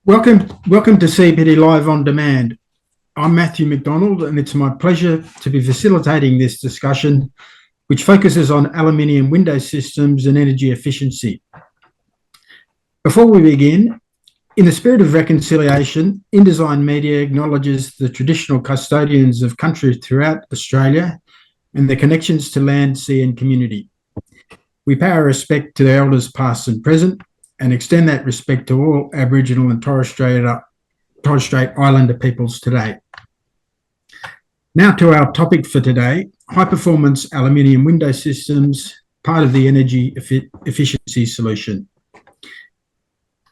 Welcome to CPD Live on Demand. I'm Matthew McDonald, and it's my pleasure to be facilitating this discussion, which focuses on aluminium window systems and energy efficiency. Before we begin, in the spirit of reconciliation, InDesign Media acknowledges the traditional custodians of country throughout Australia and their connections to land, sea, and community. We pay our respect to the elders past and present, and extend that respect to all Aboriginal and Torres Strait Islander peoples today. Now to our topic for today, high-performance aluminium window systems, part of the energy efficiency solution.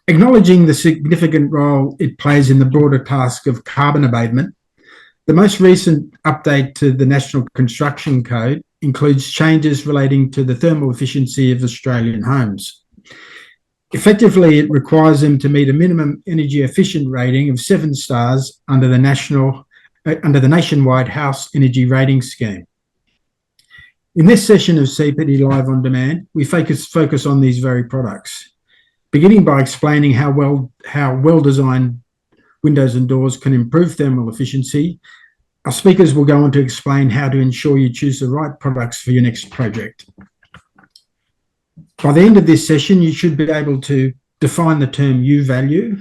Acknowledging the significant role it plays in the broader task of carbon abatement, the most recent update to the National Construction Code includes changes relating to the thermal efficiency of Australian homes. Effectively, it requires them to meet a minimum energy efficient rating of 7 stars under the nationwide house energy rating scheme. In this session of CPD Live on Demand, we focus on these very products, beginning by explaining how well-designed windows and doors can improve thermal efficiency. Our speakers will go on to explain how to ensure you choose the right products for your next project. By the end of this session, you should be able to define the term U-value,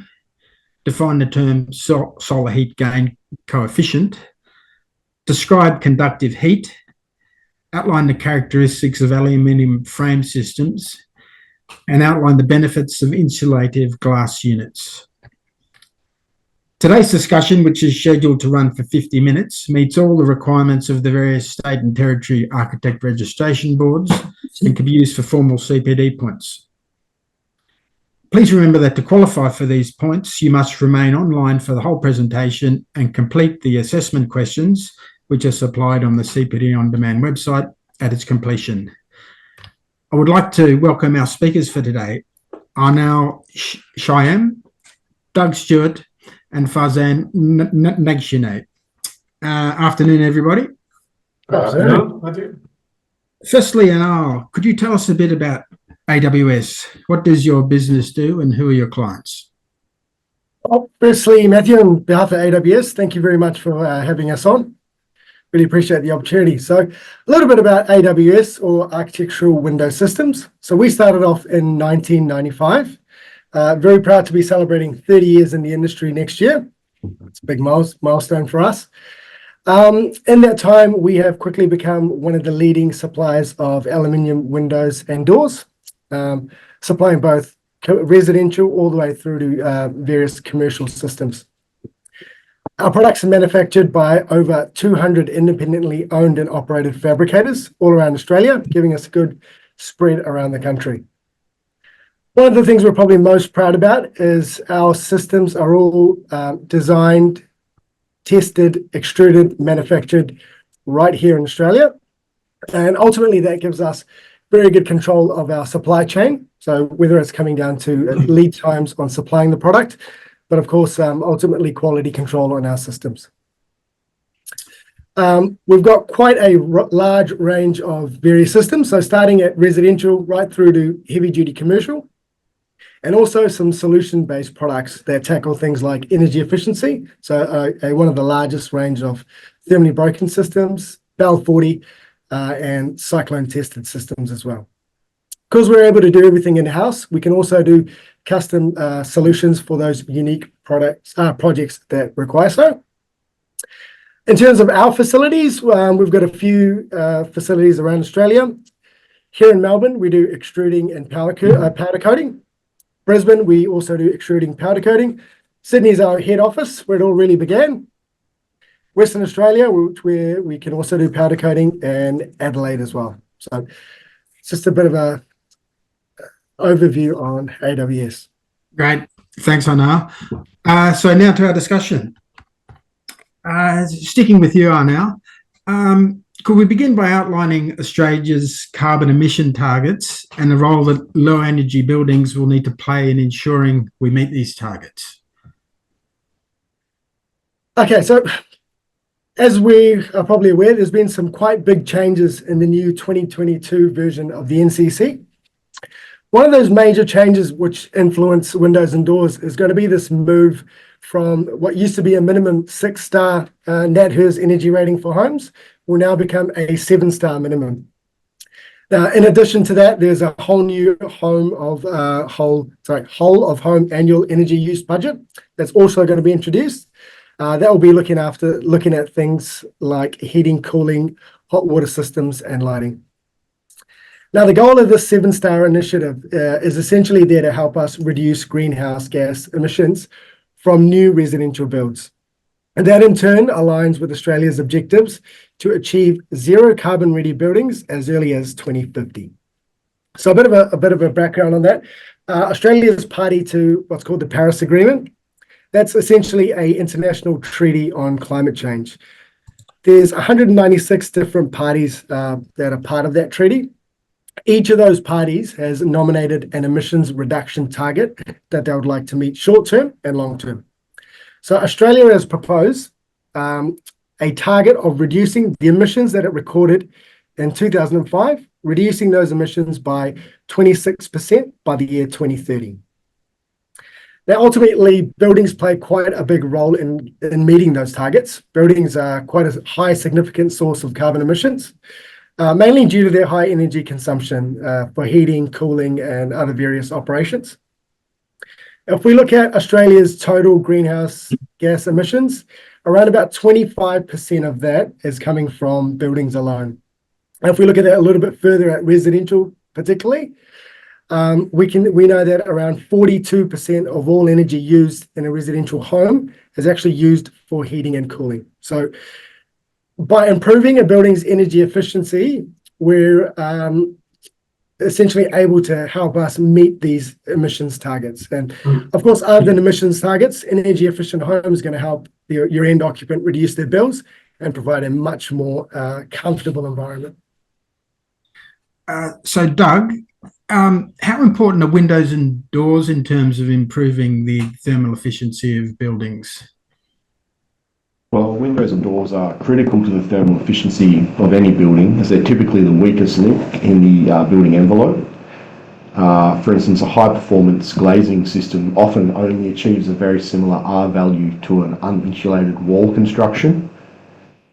define the term solar heat gain coefficient, describe conductive heat, outline the characteristics of aluminium frame systems, and outline the benefits of insulative glass units. Today's discussion, which is scheduled to run for 50 minutes, meets all the requirements of the various state and territory architect registration boards and can be used for formal CPD points. Please remember that to qualify for these points, you must remain online for the whole presentation and complete the assessment questions, which are supplied on the CPD On Demand website at its completion. I would like to welcome our speakers for today, Arnel Shyam, Doug Stewart, and Farzan Nagshine. Afternoon, everybody. Afternoon. Firstly, Arnel, could you tell us a bit about AWS? What does your business do and who are your clients? Well, firstly, Matthew, on behalf of AWS, thank you very much for having us on. Really appreciate the opportunity. So a little bit about AWS, or Architectural Window Systems. So we started off in 1995. Very proud to be celebrating 30 years in the industry next year. It's a big milestone for us. In that time, we have quickly become one of the leading suppliers of aluminium windows and doors, supplying both residential all the way through to various commercial systems. Our products are manufactured by over 200 independently owned and operated fabricators all around Australia, giving us a good spread around the country. One of the things we're probably most proud about is our systems are all designed, tested, extruded, manufactured right here in Australia. And ultimately that gives us very good control of our supply chain. So whether it's coming down to lead times on supplying the product, but of course, ultimately quality control on our systems. We've got quite a large range of various systems. So starting at residential right through to heavy duty commercial, and also some solution-based products that tackle things like energy efficiency. So one of the largest range of thermally broken systems, BAL 40, and cyclone-tested systems as well. Because we're able to do everything in-house, we can also do custom solutions for those unique projects that require so. In terms of our facilities, we've got a few facilities around Australia. Here in Melbourne, we do extruding and powder coating. Brisbane, we also do extruding powder coating. Sydney is our head office, where it all really began. Western Australia, where we can also do powder coating, and Adelaide as well. So it's just a bit of a overview on AWS. Great. Thanks, Arnel. So now to our discussion. Sticking with you, Arnel, could we begin by outlining Australia's carbon emission targets and the role that low energy buildings will need to play in ensuring we meet these targets? Okay, so as we are probably aware, there's been some quite big changes in the new 2022 version of the NCC. One of those major changes which influence windows and doors is going to be this move from what used to be a minimum 6-star NatHERS energy rating for homes will now become a 7-star minimum. Now, in addition to that, there's a whole new whole of home annual energy use budget that's also going to be introduced. That will be looking at things like heating, cooling, hot water systems, and lighting. Now, the goal of this 7-star initiative is essentially there to help us reduce greenhouse gas emissions from new residential builds. And that in turn aligns with Australia's objectives to achieve zero carbon ready buildings as early as 2050. So a bit of a background on that. Australia is party to what's called the Paris Agreement. That's essentially an international treaty on climate change. There's 196 different parties that are part of that treaty. Each of those parties has nominated an emissions reduction target that they would like to meet short term and long term. So Australia has proposed a target of reducing the emissions that it recorded in 2005, reducing those emissions by 26% by the year 2030. Now, ultimately, buildings play quite a big role in meeting those targets. Buildings are quite a high significant source of carbon emissions, mainly due to their high energy consumption for heating, cooling, and other various operations. If we look at Australia's total greenhouse gas emissions, around about 25% of that is coming from buildings alone. And if we look at that a little bit further at residential particularly, we know that around 42% of all energy used in a residential home is actually used for heating and cooling. So by improving a building's energy efficiency, we're essentially able to help us meet these emissions targets. And of course, other than emissions targets, energy efficient home is going to help your end occupant reduce their bills and provide a much more comfortable environment. So Doug, how important are windows and doors in terms of improving the thermal efficiency of buildings? Well, windows and doors are critical to the thermal efficiency of any building, as they're typically the weakest link in the building envelope. For instance, a high-performance glazing system often only achieves a very similar R value to an uninsulated wall construction.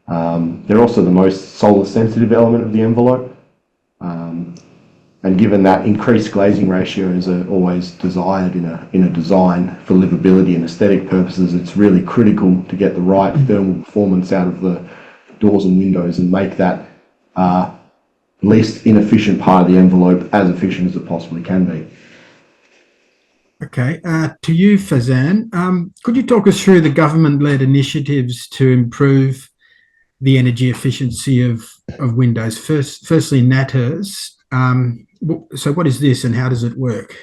They're also the most solar-sensitive element of the envelope. And given that increased glazing ratios are always desired in a design for livability and aesthetic purposes, it's really critical to get the right thermal performance out of the doors and windows and make that least inefficient part of the envelope as efficient as it possibly can be. Okay, to you, Fazan, could you talk us through the government-led initiatives to improve the energy efficiency of windows? Firstly, NatHERS. So what is this and how does it work?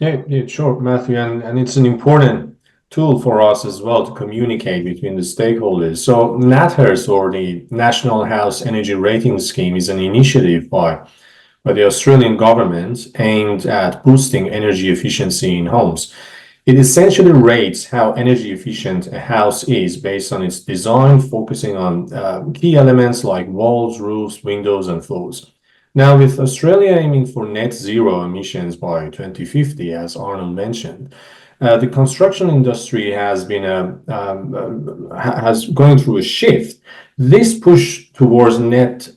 Yeah, sure, Matthew, and it's an important tool for us as well to communicate between the stakeholders. So NatHERS, or the National House Energy Rating Scheme, is an initiative by the Australian government aimed at boosting energy efficiency in homes. It essentially rates how energy efficient a house is based on its design, focusing on key elements like walls, roofs, windows, and floors. Now, with Australia aiming for net zero emissions by 2050, as Arnold mentioned, the construction industry has been going through a shift. This push towards net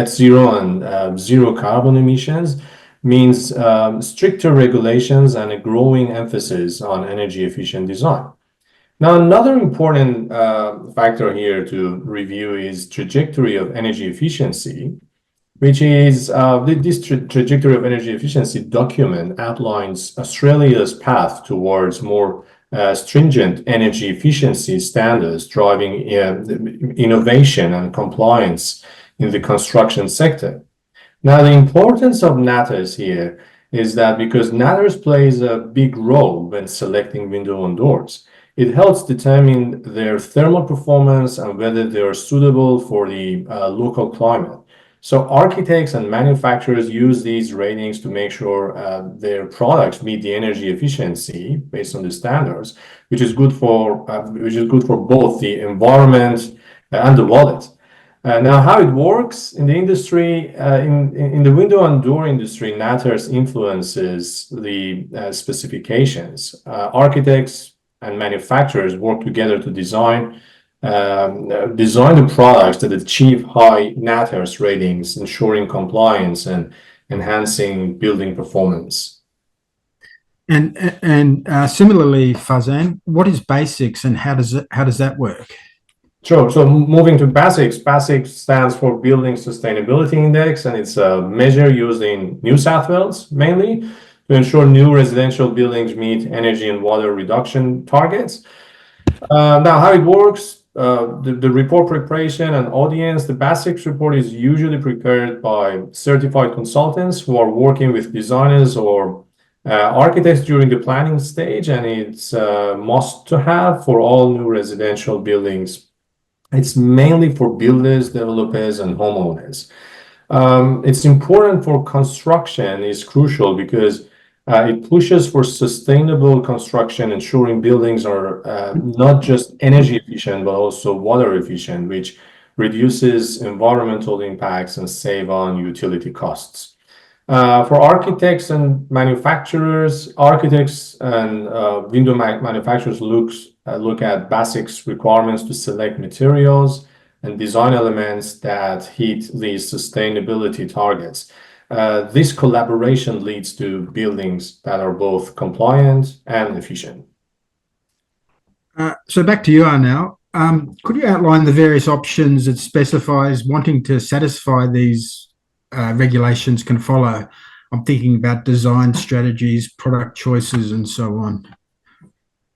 zero and zero carbon emissions means stricter regulations and a growing emphasis on energy efficient design. Now, another important factor here to review is trajectory of energy efficiency, which is this trajectory of energy efficiency document outlines Australia's path towards more stringent energy efficiency standards, driving innovation and compliance in the construction sector. Now, the importance of NatHERS here is that because NatHERS plays a big role when selecting window and doors, it helps determine their thermal performance and whether they are suitable for the local climate. So architects and manufacturers use these ratings to make sure their products meet the energy efficiency based on the standards, which is good for both the environment and the wallet. Now, how it works in the industry, in the window and door industry, Natters influences the specifications. Architects and manufacturers work together to design the products that achieve high Natters ratings, ensuring compliance and enhancing building performance. And similarly, Fazan, what is basics and how does that work? Sure. So moving to BASICS, BASICS stands for Building Sustainability Index, and it's a measure used in New South Wales mainly to ensure new residential buildings meet energy and water reduction targets. Now, how it works, the report preparation and audience, the BASICS report is usually prepared by certified consultants who are working with designers or architects during the planning stage, and it's a must to have for all new residential buildings. It's mainly for builders, developers, and homeowners. It's important for construction, is crucial because it pushes for sustainable construction, ensuring buildings are not just energy efficient, but also water efficient, which reduces environmental impacts and save on utility costs. For architects and manufacturers, architects and window manufacturers look at BASICS requirements to select materials and design elements that hit these sustainability targets. This collaboration leads to buildings that are both compliant and efficient. So back to you, Arnel. Could you outline the various options it specifies wanting to satisfy these regulations can follow? I'm thinking about design strategies, product choices, and so on.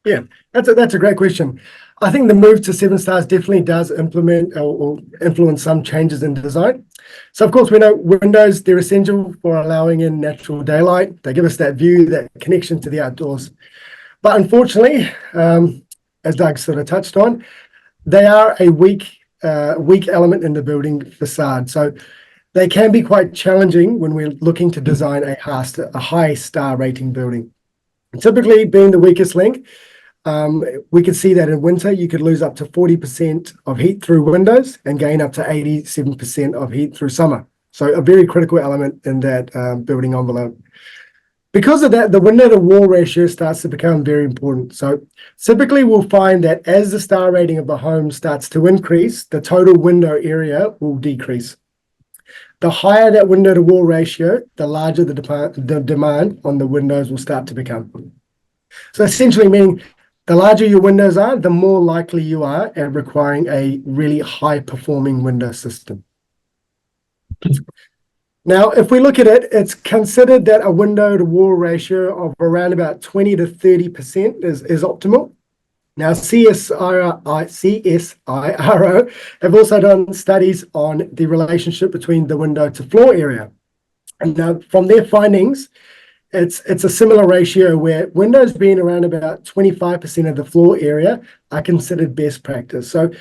Yeah, that's a great question. I think the move to 7 stars definitely does implement or influence some changes in design. So of course we know windows, they're essential for allowing in natural daylight. They give us that view, that connection to the outdoors. But unfortunately, as Doug sort of touched on, they are a weak element in the building facade. So they can be quite challenging when we're looking to design a high star rating building. Typically, being the weakest link, we could see that in winter you could lose up to 40% of heat through windows and gain up to 87% of heat through summer. So a very critical element in that building envelope. Because of that, the window to wall ratio starts to become very important. So typically we'll find that as the star rating of the home starts to increase, the total window area will decrease. The higher that window to wall ratio, the larger the demand on the windows will start to become. So essentially meaning the larger your windows are, the more likely you are at requiring a really high performing window system. Now, if we look at it, it's considered that a window to wall ratio of around about 20 to 30% is optimal. Now, CSIRO have also done studies on the relationship between the window to floor area. And now from their findings, it's a similar ratio where windows being around about 25% of the floor area are considered best practice. So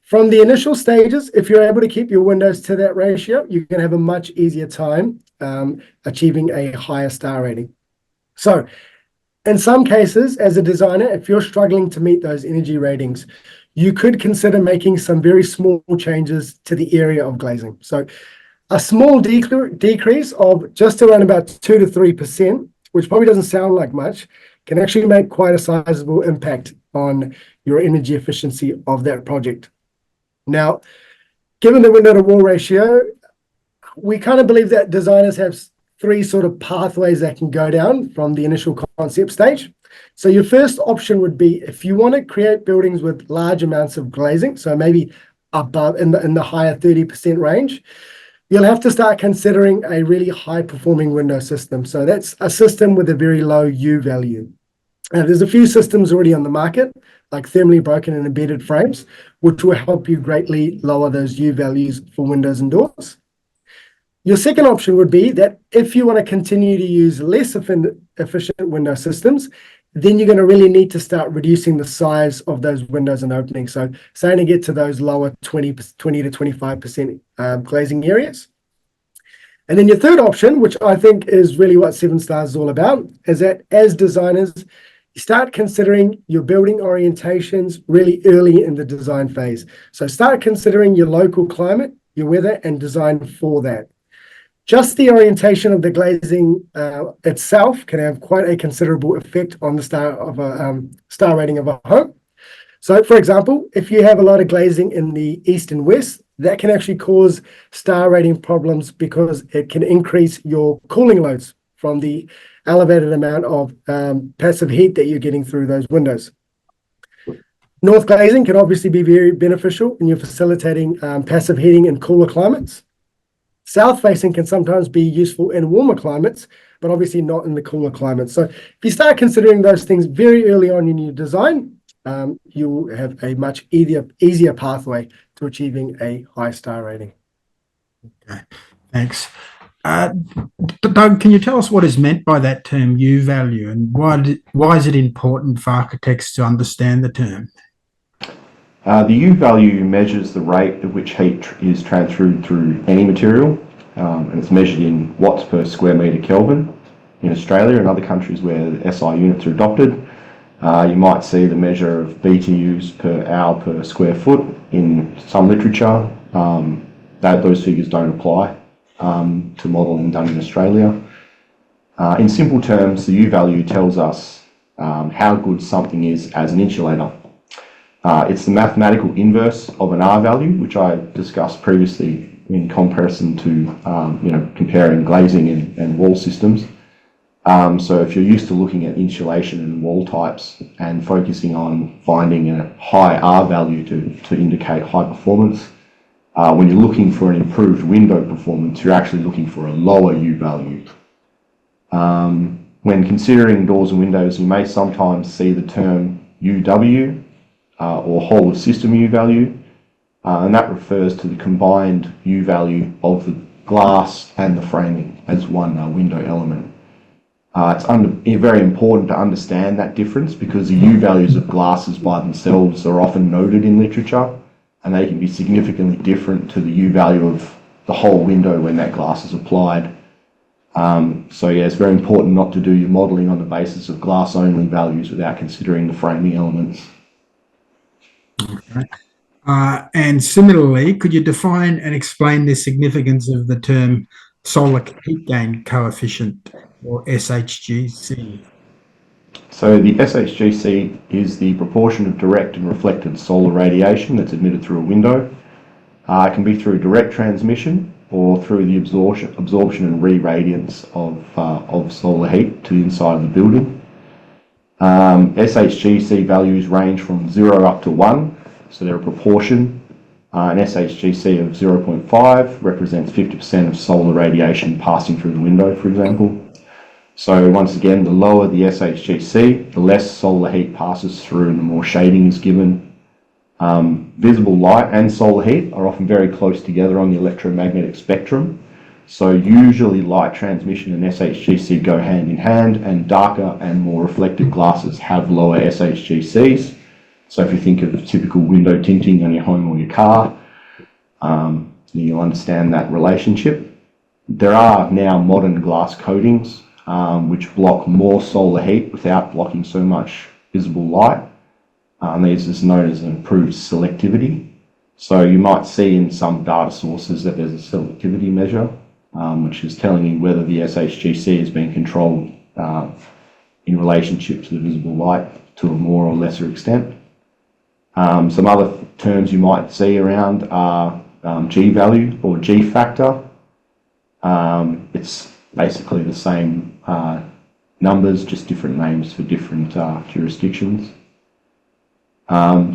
from the initial stages, if you're able to keep your windows to that ratio, you can have a much easier time achieving a higher star rating. So in some cases, as a designer, if you're struggling to meet those energy ratings, you could consider making some very small changes to the area of glazing. So a small decrease of just around about 2 to 3%, which probably doesn't sound like much, can actually make quite a sizable impact on your energy efficiency of that project. Now, given the window to wall ratio, we kind of believe that designers have 3 sort of pathways that can go down from the initial concept stage. So your first option would be if you want to create buildings with large amounts of glazing, so maybe above in the higher 30% range, you'll have to start considering a really high performing window system. So that's a system with a very low U value. There's a few systems already on the market, like thermally broken and embedded frames, which will help you greatly lower those U values for windows and doors. Your second option would be that if you want to continue to use less efficient window systems, then you're going to really need to start reducing the size of those windows and openings. So starting to get to those lower 20 to 25% glazing areas. And then your third option, which I think is really what 7 stars is all about, is that as designers, you start considering your building orientations really early in the design phase. So start considering your local climate, your weather, and design for that. Just the orientation of the glazing itself can have quite a considerable effect on the star rating of a home. So, for example, if you have a lot of glazing in the east and west, that can actually cause star rating problems because it can increase your cooling loads from the elevated amount of passive heat that you're getting through those windows. North glazing can obviously be very beneficial when you're facilitating passive heating in cooler climates. South facing can sometimes be useful in warmer climates, but obviously not in the cooler climates. So if you start considering those things very early on in your design, you will have a much easier pathway to achieving a high star rating. Okay, thanks. Doug, can you tell us what is meant by that term U value, and why is it important for architects to understand the term? The U value measures the rate at which heat is transferred through any material, and it's measured in watts per square metre Kelvin. In Australia and other countries where the SI units are adopted, you might see the measure of BTUs per hour per square foot in some literature. Those figures don't apply to modelling done in Australia. In simple terms, the U value tells us how good something is as an insulator. It's the mathematical inverse of an R value, which I discussed previously in comparison to comparing glazing and wall systems. So if you're used to looking at insulation and wall types and focusing on finding a high R value to indicate high performance, when you're looking for an improved window performance, you're actually looking for a lower U value. When considering doors and windows, you may sometimes see the term UW or whole of system U value, and that refers to the combined U value of the glass and the framing as one window element. It's very important to understand that difference because the U values of glasses by themselves are often noted in literature, and they can be significantly different to the U value of the whole window when that glass is applied. So yeah, it's very important not to do your modelling on the basis of glass-only values without considering the framing elements. Okay. And similarly, could you define and explain the significance of the term solar heat gain coefficient, or SHGC? So the SHGC is the proportion of direct and reflected solar radiation that's emitted through a window. It can be through direct transmission or through the absorption and re-radiance of solar heat to the inside of the building. SHGC values range from 0 up to 1, so they're a proportion. An SHGC of 0.5 represents 50% of solar radiation passing through the window, for example. So once again, the lower the SHGC, the less solar heat passes through and the more shading is given. Visible light and solar heat are often very close together on the electromagnetic spectrum. So usually light transmission and SHGC go hand in hand, and darker and more reflective glasses have lower SHGCs. So if you think of typical window tinting on your home or your car, you'll understand that relationship. There are now modern glass coatings which block more solar heat without blocking so much visible light. And this is known as improved selectivity. So you might see in some data sources that there's a selectivity measure, which is telling you whether the SHGC is being controlled in relationship to the visible light to a more or lesser extent. Some other terms you might see around are G value or G factor. It's basically the same numbers, just different names for different jurisdictions.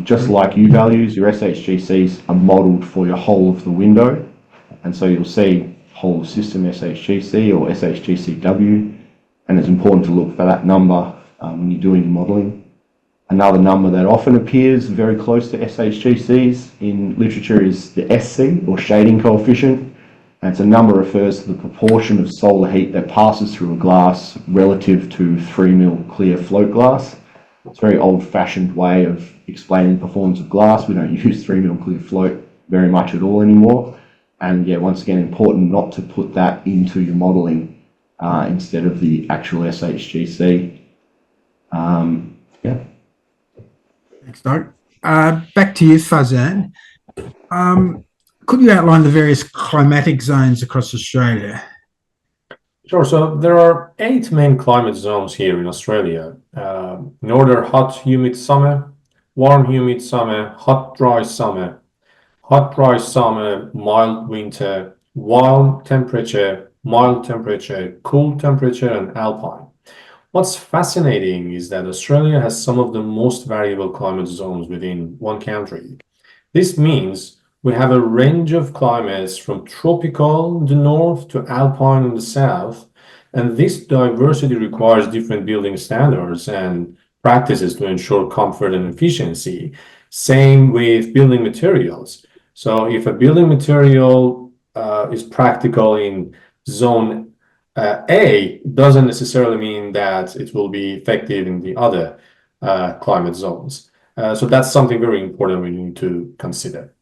Just like U values, your SHGCs are modelled for your whole of the window, and so you'll see whole system SHGC or SHGCW, and it's important to look for that number when you're doing modelling. Another number that often appears very close to SHGCs in literature is the SC, or shading coefficient, and it's a number that refers to the proportion of solar heat that passes through a glass relative to 3mm clear float glass. It's a very old-fashioned way of explaining the performance of glass. We don't use 3mm clear float very much at all anymore. And yeah, once again, important not to put that into your modelling instead of the actual SHGC. Thanks, Doug. Back to you, Fazan. Could you outline the various climatic zones across Australia? Sure. So there are 8 main climate zones here in Australia. In order: hot, humid summer, warm, humid summer, hot, dry summer, mild winter, mild temperature, cool temperature, and alpine. What's fascinating is that Australia has some of the most variable climate zones within one country. This means we have a range of climates from tropical in the north to alpine in the south, and this diversity requires different building standards and practices to ensure comfort and efficiency. Same with building materials. So if a building material is practical in zone A, doesn't necessarily mean that it will be effective in the other climate zones. So that's something very important we need to consider.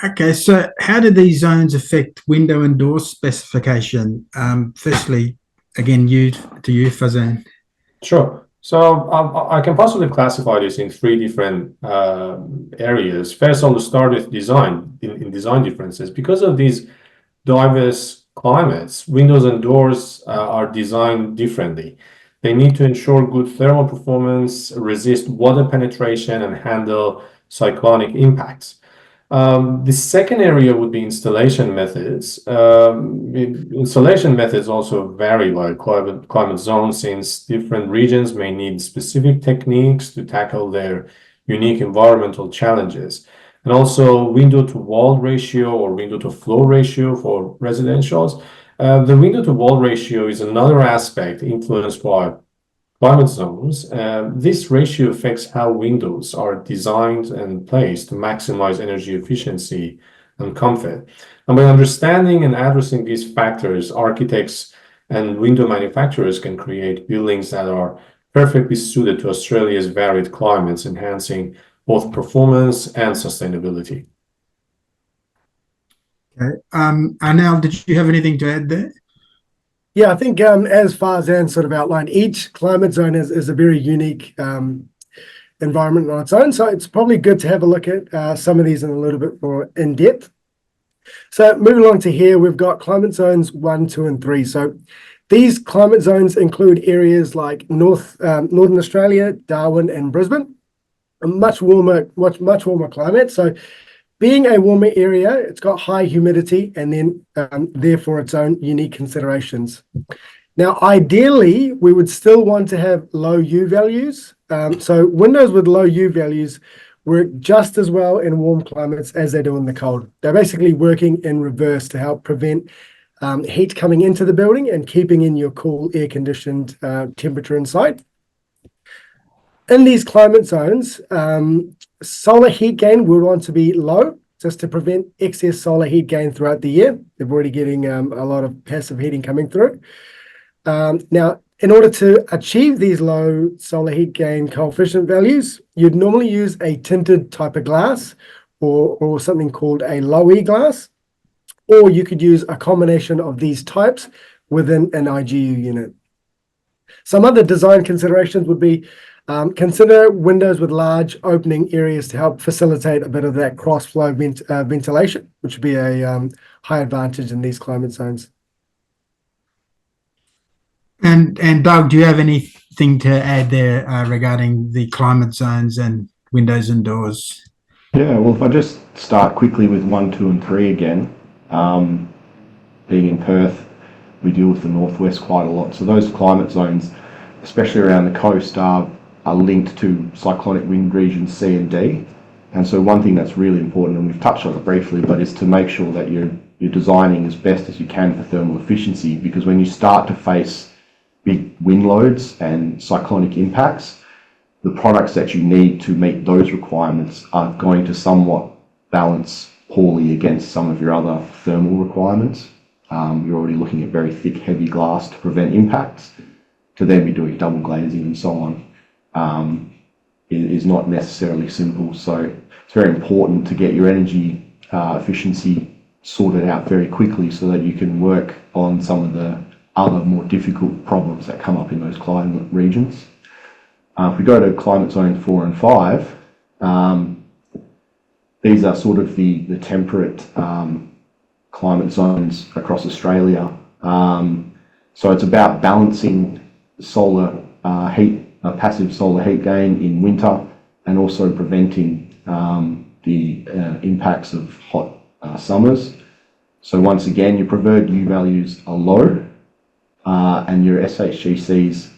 Okay, so how do these zones affect window and door specification? Firstly, again, you Fazan. Sure. So I can possibly classify this in 3 different areas. First, I'll start with design, in design differences. Because of these diverse climates, windows and doors are designed differently. They need to ensure good thermal performance, resist water penetration, and handle cyclonic impacts. The second area would be installation methods. Installation methods also vary by climate zone, since different regions may need specific techniques to tackle their unique environmental challenges. And also window to wall ratio or window to floor ratio for residentials. The window to wall ratio is another aspect influenced by climate zones. This ratio affects how windows are designed and placed to maximize energy efficiency and comfort. And by understanding and addressing these factors, architects and window manufacturers can create buildings that are perfectly suited to Australia's varied climates, enhancing both performance and sustainability. Okay. Arnel, did you have anything to add there? Yeah, I think as Farzan sort of outlined, each climate zone is a very unique environment on its own. So it's probably good to have a look at some of these in a little bit more in depth. So moving along to here, we've got climate zones 1, 2, and 3. So these climate zones include areas like Northern Australia, Darwin, and Brisbane. A much warmer climate. So being a warmer area, it's got high humidity and then therefore its own unique considerations. Now, ideally, we would still want to have low U values. So windows with low U values work just as well in warm climates as they do in the cold. They're basically working in reverse to help prevent heat coming into the building and keeping in your cool air-conditioned temperature inside. In these climate zones, solar heat gain will want to be low just to prevent excess solar heat gain throughout the year. They're already getting a lot of passive heating coming through. Now, in order to achieve these low solar heat gain coefficient values, you'd normally use a tinted type of glass or something called a low E glass, or you could use a combination of these types within an IGU unit. Some other design considerations would be consider windows with large opening areas to help facilitate a bit of that cross-flow ventilation, which would be a high advantage in these climate zones. And Doug, do you have anything to add there regarding the climate zones and windows and doors? Yeah, well, if I just start quickly with 1, 2, and 3 again, being in Perth, we deal with the northwest quite a lot. So those climate zones, especially around the coast, are linked to cyclonic wind regions C and D. And so one thing that's really important, and we've touched on it briefly, but is to make sure that you're designing as best as you can for thermal efficiency, because when you start to face big wind loads and cyclonic impacts, the products that you need to meet those requirements are going to somewhat balance poorly against some of your other thermal requirements. You're already looking at very thick, heavy glass to prevent impacts. To then be doing double glazing and so on is not necessarily simple. So it's very important to get your energy efficiency sorted out very quickly so that you can work on some of the other more difficult problems that come up in those climate regions. If we go to climate zone 4 and 5, these are sort of the temperate climate zones across Australia. So it's about balancing solar passive solar heat gain in winter, and also preventing the impacts of hot summers. So once again, your preferred U values are low, and your SHGCs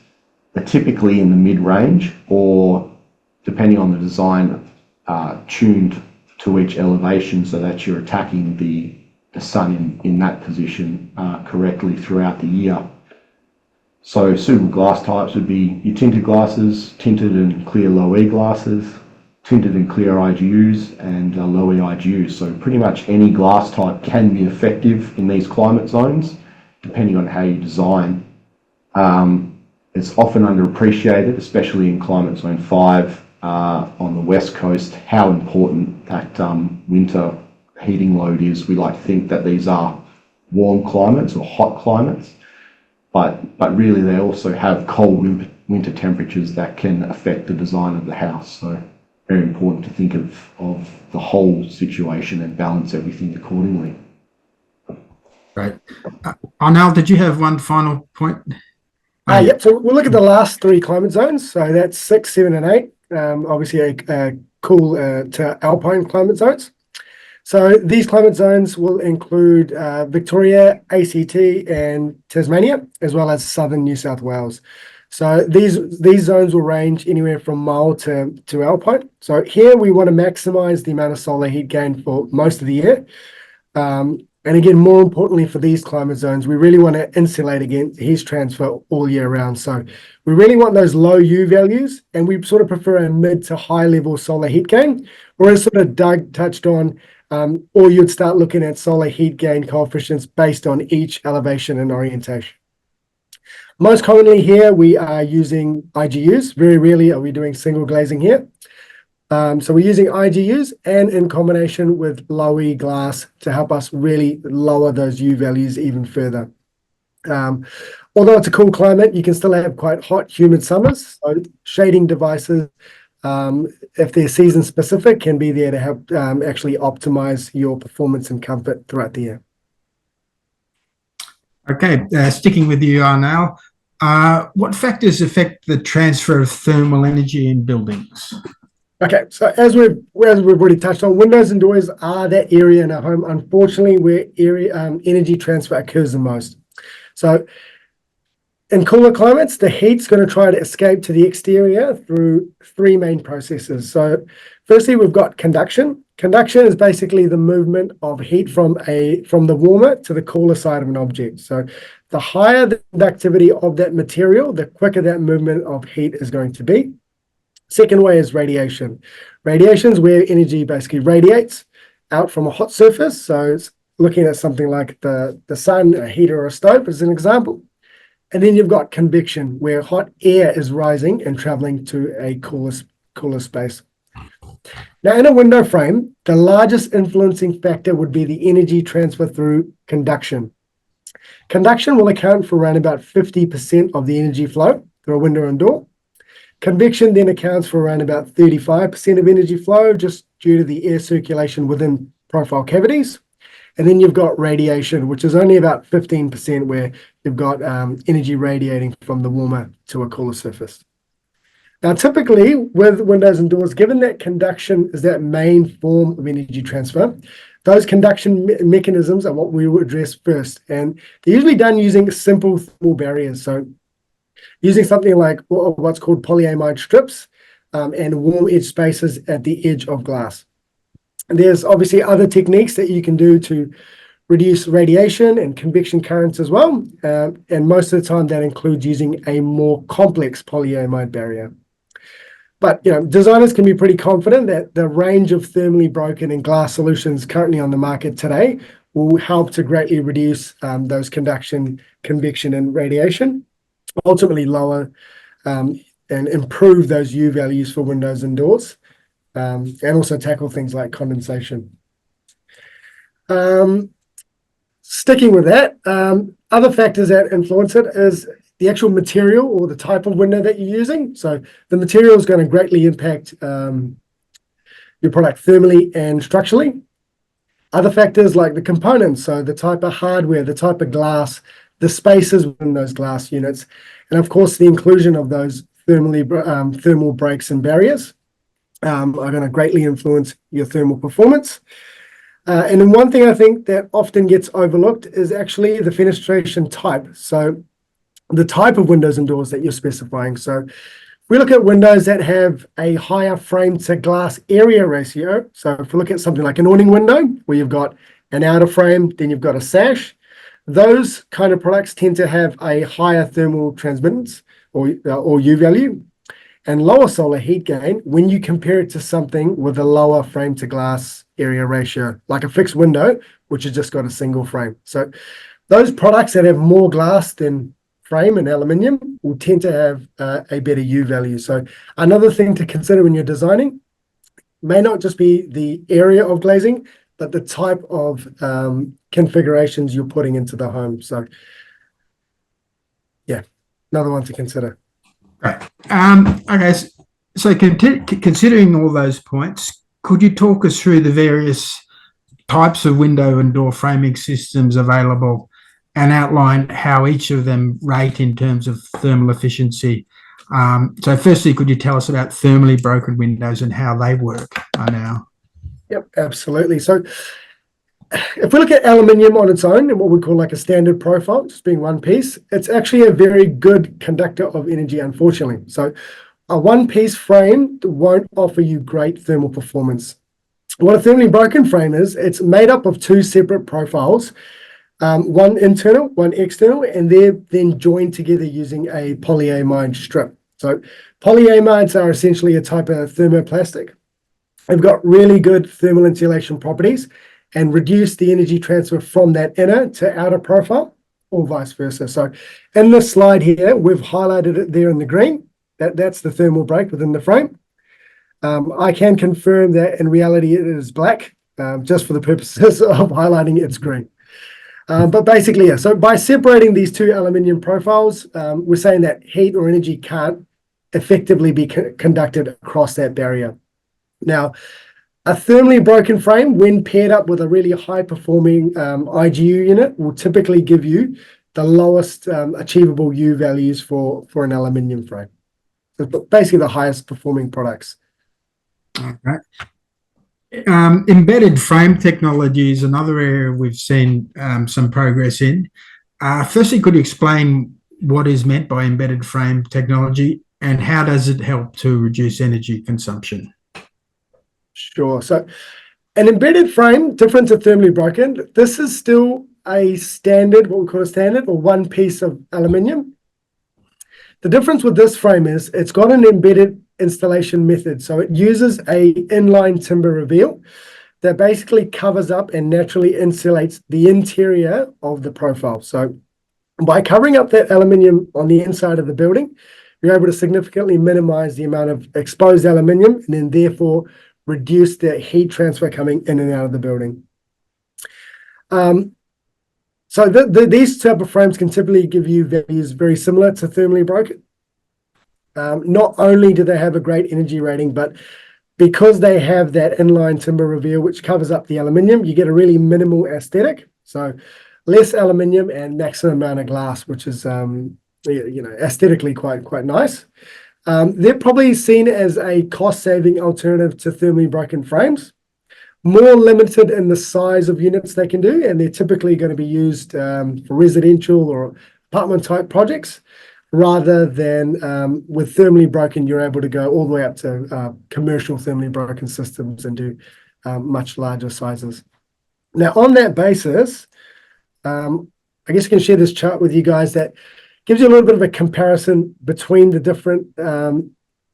are typically in the mid-range, or depending on the design, tuned to each elevation so that you're attacking the sun in that position correctly throughout the year. So suitable glass types would be your tinted glasses, tinted and clear low E glasses, tinted and clear IGUs, and low E IGUs. So pretty much any glass type can be effective in these climate zones, depending on how you design. It's often underappreciated, especially in climate zone 5 on the west coast, how important that winter heating load is. We like to think that these are warm climates or hot climates, but really they also have cold winter temperatures that can affect the design of the house. So very important to think of the whole situation and balance everything accordingly. Right. Arnel, did you have one final point? Yep. So we'll look at the last 3 climate zones. So that's 6, 7, and 8. Obviously, a cool to alpine climate zones. So these climate zones will include Victoria, ACT, and Tasmania, as well as southern New South Wales. So these zones will range anywhere from mild to alpine. So here we want to maximize the amount of solar heat gain for most of the year. And again, more importantly for these climate zones, we really want to insulate against heat transfer all year round. So we really want those low U values, and we sort of prefer a mid to high level solar heat gain, or as sort of Doug touched on, or you'd start looking at solar heat gain coefficients based on each elevation and orientation. Most commonly here, we are using IGUs. Very rarely are we doing single glazing here. So we're using IGUs and in combination with low E glass to help us really lower those U values even further. Although it's a cool climate, you can still have quite hot, humid summers. So shading devices, if they're season specific, can be there to help actually optimize your performance and comfort throughout the year. Okay, sticking with you, Arnel. What factors affect the transfer of thermal energy in buildings? Okay, so as we've already touched on, windows and doors are that area in our home, unfortunately, where energy transfer occurs the most. So in cooler climates, the heat's going to try to escape to the exterior through 3 main processes. So firstly, we've got conduction. Conduction is basically the movement of heat from the warmer to the cooler side of an object. So the higher the conductivity of that material, the quicker that movement of heat is going to be. Second way is radiation. Radiation is where energy basically radiates out from a hot surface. So it's looking at something like the sun, a heater, or a stove as an example. And then you've got convection, where hot air is rising and traveling to a cooler space. Now, in a window frame, the largest influencing factor would be the energy transfer through conduction. Conduction will account for around about 50% of the energy flow through a window and door. Convection then accounts for around about 35% of energy flow, just due to the air circulation within profile cavities. And then you've got radiation, which is only about 15%, where you've got energy radiating from the warmer to a cooler surface. Now, typically with windows and doors, given that conduction is that main form of energy transfer, those conduction mechanisms are what we will address first. And they're usually done using simple thermal barriers. So using something like what's called polyamide strips and warm edge spaces at the edge of glass. And there's obviously other techniques that you can do to reduce radiation and convection currents as well. And most of the time that includes using a more complex polyamide barrier. But designers can be pretty confident that the range of thermally broken and glass solutions currently on the market today will help to greatly reduce those conduction, convection, and radiation, ultimately lower and improve those U values for windows and doors, and also tackle things like condensation. Sticking with that, other factors that influence it is the actual material or the type of window that you're using. So the material is going to greatly impact your product thermally and structurally. Other factors like the components, so the type of hardware, the type of glass, the spaces within those glass units, and of course the inclusion of those thermal breaks and barriers are going to greatly influence your thermal performance. And then one thing I think that often gets overlooked is actually the fenestration type. So the type of windows and doors that you're specifying. So if we look at windows that have a higher frame to glass area ratio, so if we look at something like an awning window where you've got an outer frame, then you've got a sash, those kind of products tend to have a higher thermal transmittance or U value and lower solar heat gain when you compare it to something with a lower frame to glass area ratio, like a fixed window, which has just got a single frame. So those products that have more glass than frame and aluminium will tend to have a better U value. So another thing to consider when you're designing may not just be the area of glazing, but the type of configurations you're putting into the home. So yeah, another one to consider. Right. Okay. So considering all those points, could you talk us through the various types of window and door framing systems available and outline how each of them rate in terms of thermal efficiency? So firstly, could you tell us about thermally broken windows and how they work now? Yep, absolutely. So if we look at aluminium on its own and what we call like a standard profile, just being one piece, it's actually a very good conductor of energy, unfortunately. So a one-piece frame won't offer you great thermal performance. What a thermally broken frame is, it's made up of two separate profiles, one internal, one external, and they're then joined together using a polyamide strip. So polyamides are essentially a type of thermoplastic. They've got really good thermal insulation properties and reduce the energy transfer from that inner to outer profile or vice versa. So in this slide here, we've highlighted it there in the green. That's the thermal break within the frame. I can confirm that in reality it is black, just for the purposes of highlighting it's green. But basically, yeah, so by separating these two aluminium profiles, we're saying that heat or energy can't effectively be conducted across that barrier. Now, a thermally broken frame, when paired up with a really high-performing IGU unit, will typically give you the lowest achievable U values for an aluminium frame. So basically the highest performing products. Okay. Embedded frame technology is another area we've seen some progress in. Firstly, could you explain what is meant by embedded frame technology and how does it help to reduce energy consumption? Sure. So an embedded frame, different to thermally broken, this is still a standard, what we call a standard, or one piece of aluminium. The difference with this frame is it's got an embedded installation method. So it uses a inline timber reveal that basically covers up and naturally insulates the interior of the profile. So by covering up that aluminium on the inside of the building, you're able to significantly minimize the amount of exposed aluminium and then therefore reduce the heat transfer coming in and out of the building. So these type of frames can typically give you values very similar to thermally broken. Not only do they have a great energy rating, but because they have that inline timber reveal, which covers up the aluminium, you get a really minimal aesthetic. So less aluminium and maximum amount of glass, which is aesthetically quite nice. They're probably seen as a cost-saving alternative to thermally broken frames. More limited in the size of units they can do, and they're typically going to be used for residential or apartment-type projects, rather than with thermally broken, you're able to go all the way up to commercial thermally broken systems and do much larger sizes. Now, on that basis, I guess I can share this chart with you guys that gives you a little bit of a comparison between the different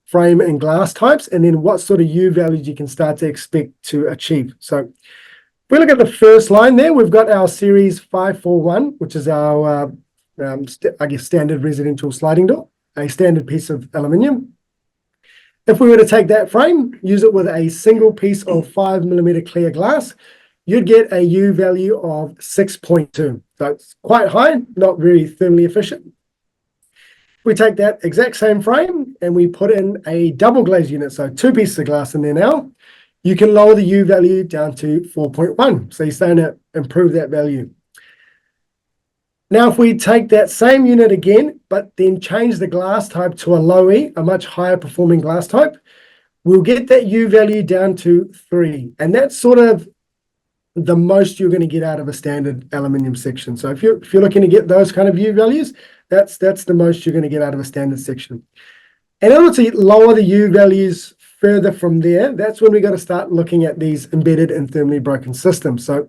frame and glass types, and then what sort of U values you can start to expect to achieve. So if we look at the first line there, we've got our series 541, which is our, standard residential sliding door, a standard piece of aluminium. If we were to take that frame, use it with a single piece of 5mm clear glass, you'd get a U value of 6.2. So it's quite high, not very thermally efficient. We take that exact same frame and we put in a double glazed unit, so 2 pieces of glass in there now. You can lower the U value down to 4.1. So you're starting to improve that value. Now, if we take that same unit again, but then change the glass type to a low E, a much higher performing glass type, we'll get that U value down to 3. And that's sort of the most you're going to get out of a standard aluminium section. So if you're looking to get those kind of U values, that's the most you're going to get out of a standard section. And in order to lower the U values further from there, that's when we got to start looking at these embedded and thermally broken systems. So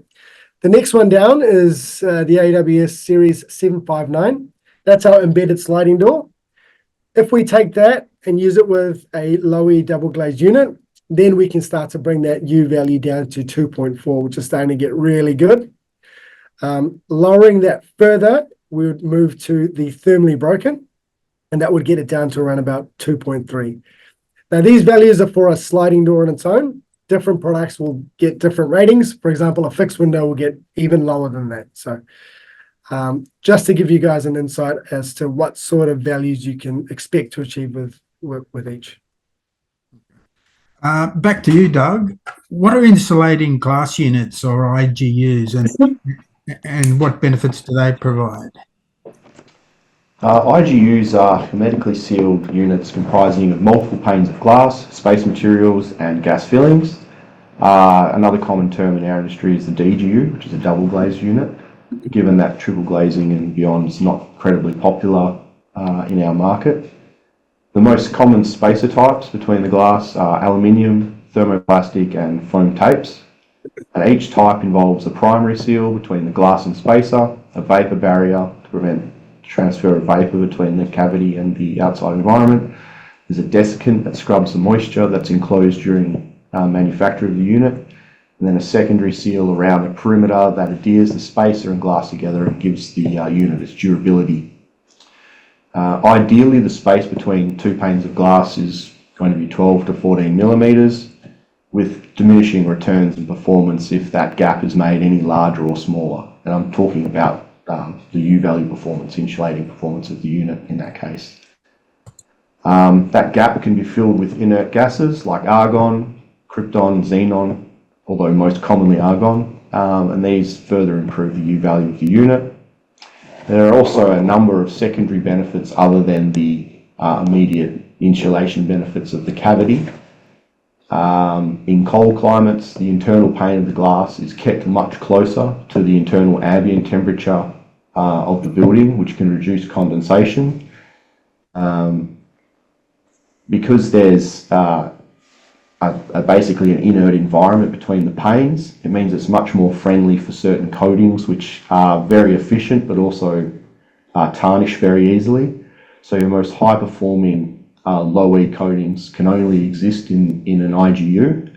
the next one down is the AWS Series 759. That's our embedded sliding door. If we take that and use it with a low E double glazed unit, then we can start to bring that U value down to 2.4, which is starting to get really good. Lowering that further, we would move to the thermally broken, and that would get it down to around about 2.3. Now, these values are for a sliding door on its own. Different products will get different ratings. For example, a fixed window will get even lower than that. So just to give you guys an insight as to what sort of values you can expect to achieve with each. Back to you, Doug. What are insulating glass units or IGUs, and what benefits do they provide? IGUs are hermetically sealed units comprising of multiple panes of glass, space materials, and gas fillings. Another common term in our industry is the DGU, which is a double glazed unit, given that triple glazing and beyond is not incredibly popular in our market. The most common spacer types between the glass are aluminium, thermoplastic, and foam tapes. And each type involves a primary seal between the glass and spacer, a vapor barrier to prevent transfer of vapor between the cavity and the outside environment. There's a desiccant that scrubs the moisture that's enclosed during manufacture of the unit, and then a secondary seal around a perimeter that adheres the spacer and glass together and gives the unit its durability. Ideally, the space between two panes of glass is going to be 12 to 14 millimeters, with diminishing returns in performance if that gap is made any larger or smaller. And I'm talking about the U value performance, insulating performance of the unit in that case. That gap can be filled with inert gases like argon, krypton, xenon, although most commonly argon, and these further improve the U value of the unit. There are also a number of secondary benefits other than the immediate insulation benefits of the cavity. In cold climates, the internal pane of the glass is kept much closer to the internal ambient temperature of the building, which can reduce condensation. Because there's basically an inert environment between the panes, it means it's much more friendly for certain coatings which are very efficient but also tarnish very easily. So your most high performing low E coatings can only exist in an IGU,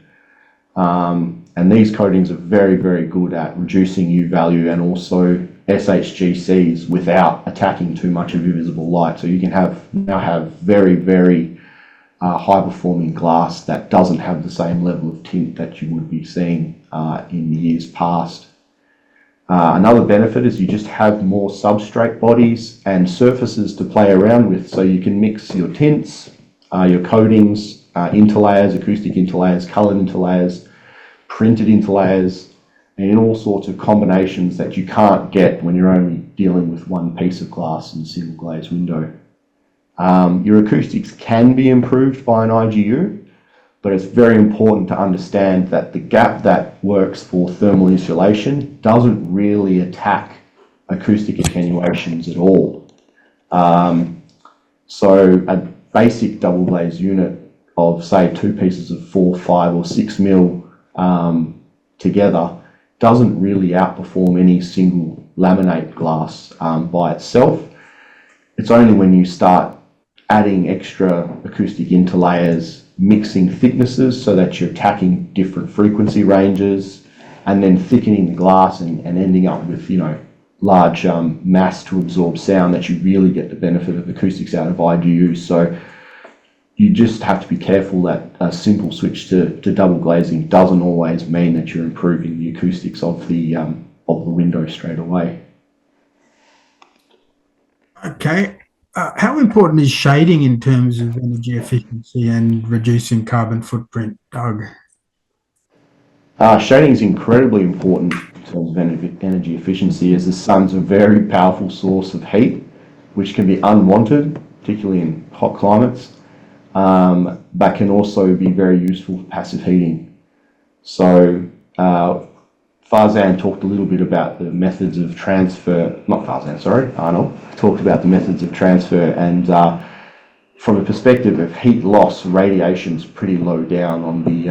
and these coatings are very, very good at reducing U value and also SHGCs without attacking too much of your visible light. So you can now have very, very high performing glass that doesn't have the same level of tint that you would be seeing in years past. Another benefit is you just have more substrate bodies and surfaces to play around with, so you can mix your tints, your coatings, interlayers, acoustic interlayers, coloured interlayers, printed interlayers, and in all sorts of combinations that you can't get when you're only dealing with one piece of glass in a single glazed window. Your acoustics can be improved by an IGU, but it's very important to understand that the gap that works for thermal insulation doesn't really attack acoustic attenuations at all. So a basic double glazed unit of say 2 pieces of 4, 5 or 6 mil together doesn't really outperform any single laminate glass by itself. It's only when you start adding extra acoustic interlayers, mixing thicknesses so that you're attacking different frequency ranges, and then thickening the glass and ending up with, large mass to absorb sound, that you really get the benefit of acoustics out of IGUs. So you just have to be careful that a simple switch to double glazing doesn't always mean that you're improving the acoustics of the window straight away. Okay. How important is shading in terms of energy efficiency and reducing carbon footprint, Doug? Shading is incredibly important in terms of energy efficiency, as the sun's a very powerful source of heat, which can be unwanted, particularly in hot climates, but can also be very useful for passive heating. So Farzan talked a little bit about the methods of transfer, not Farzan, sorry, Arnold, talked about the methods of transfer, and from a perspective of heat loss, radiation's pretty low down on the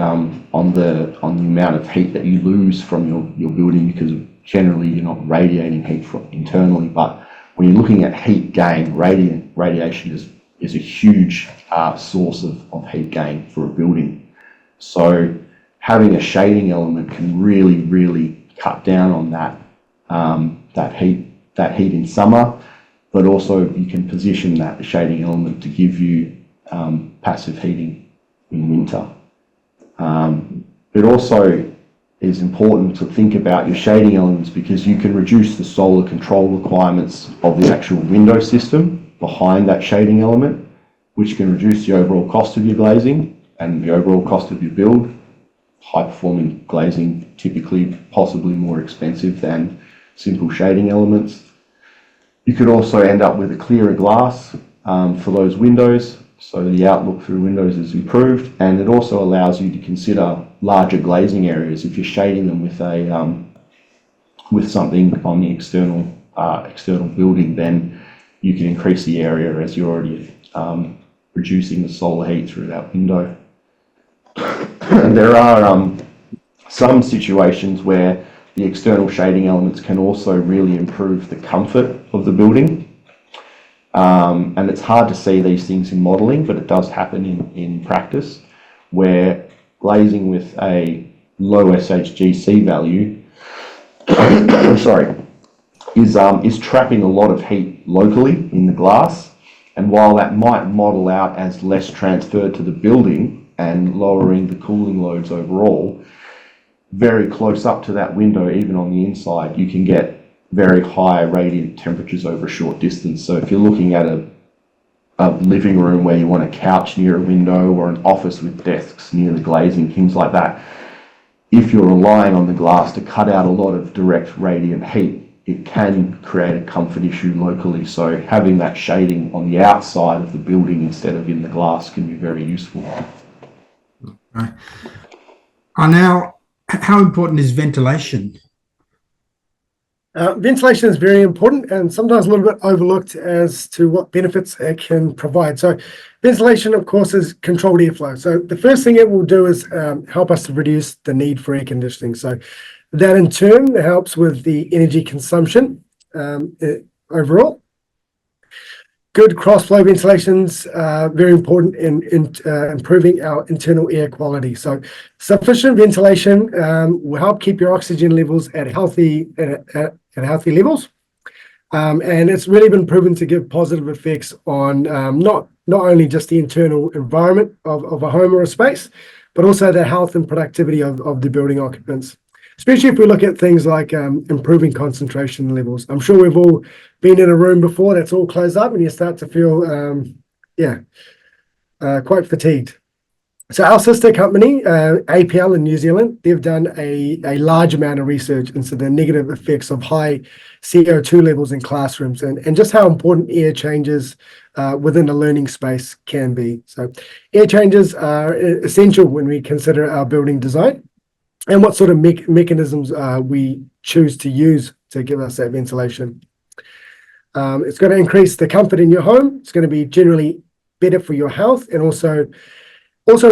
amount of heat that you lose from your building, because generally you're not radiating heat from internally. But when you're looking at heat gain, radiation is a huge source of heat gain for a building. So having a shading element can really cut down on that heat in summer. But also you can position that shading element to give you passive heating in winter. It also is important to think about your shading elements, because you can reduce the solar control requirements of the actual window system behind that shading element, which can reduce the overall cost of your glazing and the overall cost of your build. High performing glazing typically possibly more expensive than simple shading elements. You could also end up with a clearer glass for those windows, so the outlook through windows is improved, and it also allows you to consider larger glazing areas. If you're shading them with something on the external building, then you can increase the area as you're already reducing the solar heat through that window. And there are some situations where the external shading elements can also really improve the comfort of the building. And it's hard to see these things in modelling, but it does happen in practice, where glazing with a low SHGC value is trapping a lot of heat locally in the glass. And while that might model out as less transferred to the building and lowering the cooling loads overall, very close up to that window, even on the inside, you can get very high radiant temperatures over a short distance. So if you're looking at a living room where you want a couch near a window, or an office with desks near the glazing, things like that, if you're relying on the glass to cut out a lot of direct radiant heat, it can create a comfort issue locally. So having that shading on the outside of the building instead of in the glass can be very useful. Right. Now, how important is ventilation? Ventilation is very important and sometimes a little bit overlooked as to what benefits it can provide. So ventilation, of course, is controlled airflow. So the first thing it will do is help us to reduce the need for air conditioning. So that in turn helps with the energy consumption overall. Good cross-flow ventilation's very important in improving our internal air quality. So sufficient ventilation will help keep your oxygen levels at healthy levels, and it's really been proven to give positive effects on not only just the internal environment of a home or a space, but also the health and productivity of the building occupants. Especially if we look at things like improving concentration levels. I'm sure we've all been in a room before that's all closed up and you start to feel, quite fatigued. So our sister company, APL in New Zealand, they've done a large amount of research into the negative effects of high CO2 levels in classrooms and just how important air changes within a learning space can be. So air changes are essential when we consider our building design and what sort of mechanisms we choose to use to give us that ventilation. It's going to increase the comfort in your home. It's going to be generally better for your health, and also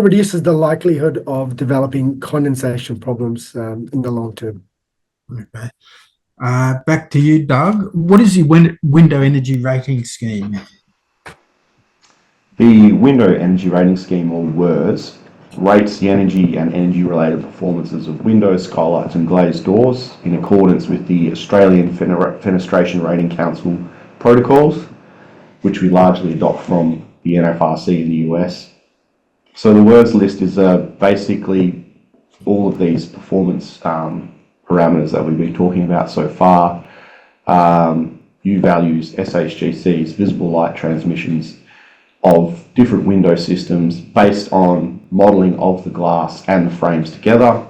reduces the likelihood of developing condensation problems in the long term. Okay. Back to you, Doug. What is the window energy rating scheme? The Window Energy Rating Scheme, or WERS, rates the energy and energy-related performances of windows, skylights and glazed doors in accordance with the Australian Fenestration Rating Council protocols, which we largely adopt from the NFRC in the US. So the WERS list is basically all of these performance parameters that we've been talking about so far. U values, SHGCs, visible light transmissions of different window systems based on modelling of the glass and the frames together,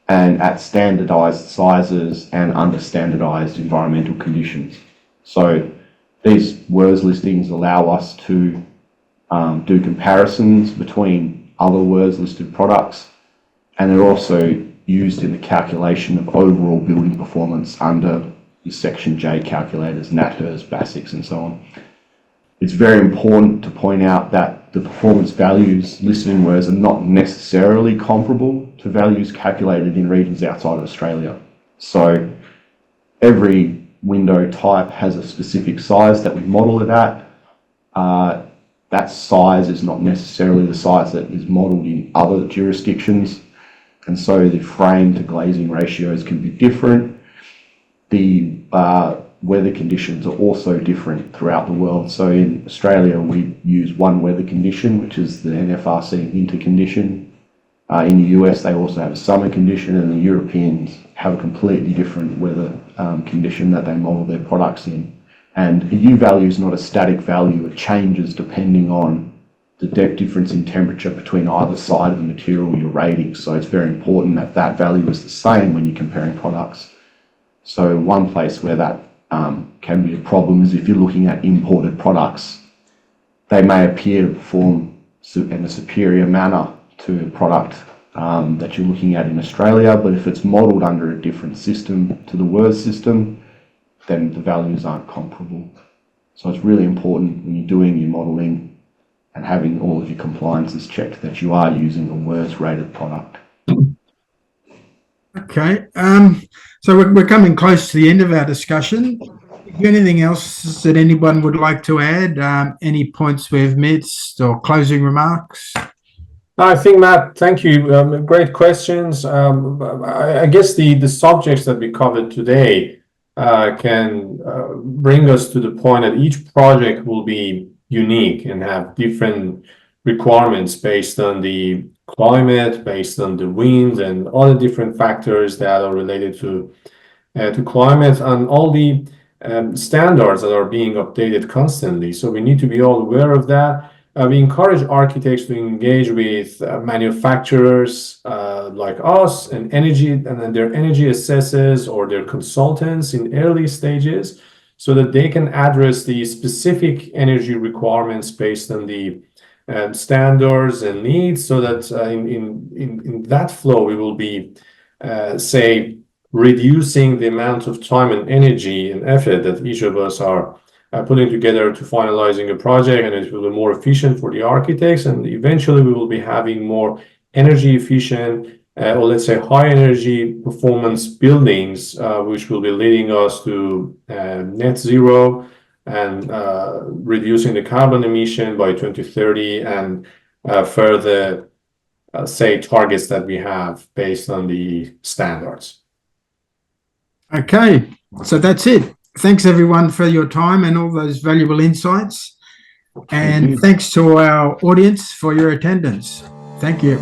and at standardised sizes and under standardised environmental conditions. So these WRS listings allow us to do comparisons between other WRS listed products, and they're also used in the calculation of overall building performance under the Section J calculators, NatHERS, BASICs and so on. It's very important to point out that the performance values listed in WRS are not necessarily comparable to values calculated in regions outside of Australia. So every window type has a specific size that we model it at. That size is not necessarily the size that is modelled in other jurisdictions, and so the frame to glazing ratios can be different. The weather conditions are also different throughout the world. So in Australia, we use one weather condition, which is the NFRC winter condition. In the US, they also have a summer condition, and the Europeans have a completely different weather condition that they model their products in. And a U value is not a static value. It changes depending on the difference in temperature between either side of the material you're rating. So it's very important that that value is the same when you're comparing products. So one place where that can be a problem is if you're looking at imported products. They may appear to perform in a superior manner to a product that you're looking at in Australia, but if it's modelled under a different system to the WRS system, then the values aren't comparable. So it's really important when you're doing your modelling and having all of your compliances checked that you are using a WRS rated product. Okay, so we're coming close to the end of our discussion. Is there anything else that anyone would like to add? Any points we've missed or closing remarks? I think, Matt, thank you. Great questions. I guess the subjects that we covered today can bring us to the point that each project will be unique and have different requirements based on the climate, based on the wind, and all the different factors that are related to climate, and all the standards that are being updated constantly. So we need to be all aware of that. We encourage architects to engage with manufacturers like us and their energy assessors or their consultants in early stages, so that they can address the specific energy requirements based on the standards and needs, so that in that flow we will be, say, reducing the amount of time and energy and effort that each of us are putting together to finalizing a project, and it will be more efficient for the architects, and eventually we will be having more energy efficient or let's say high energy performance buildings, which will be leading us to net zero and reducing the carbon emission by 2030 and further say targets that we have based on the standards. Okay, so that's it. Thanks everyone for your time and all those valuable insights. And thanks to our audience for your attendance. Thank you.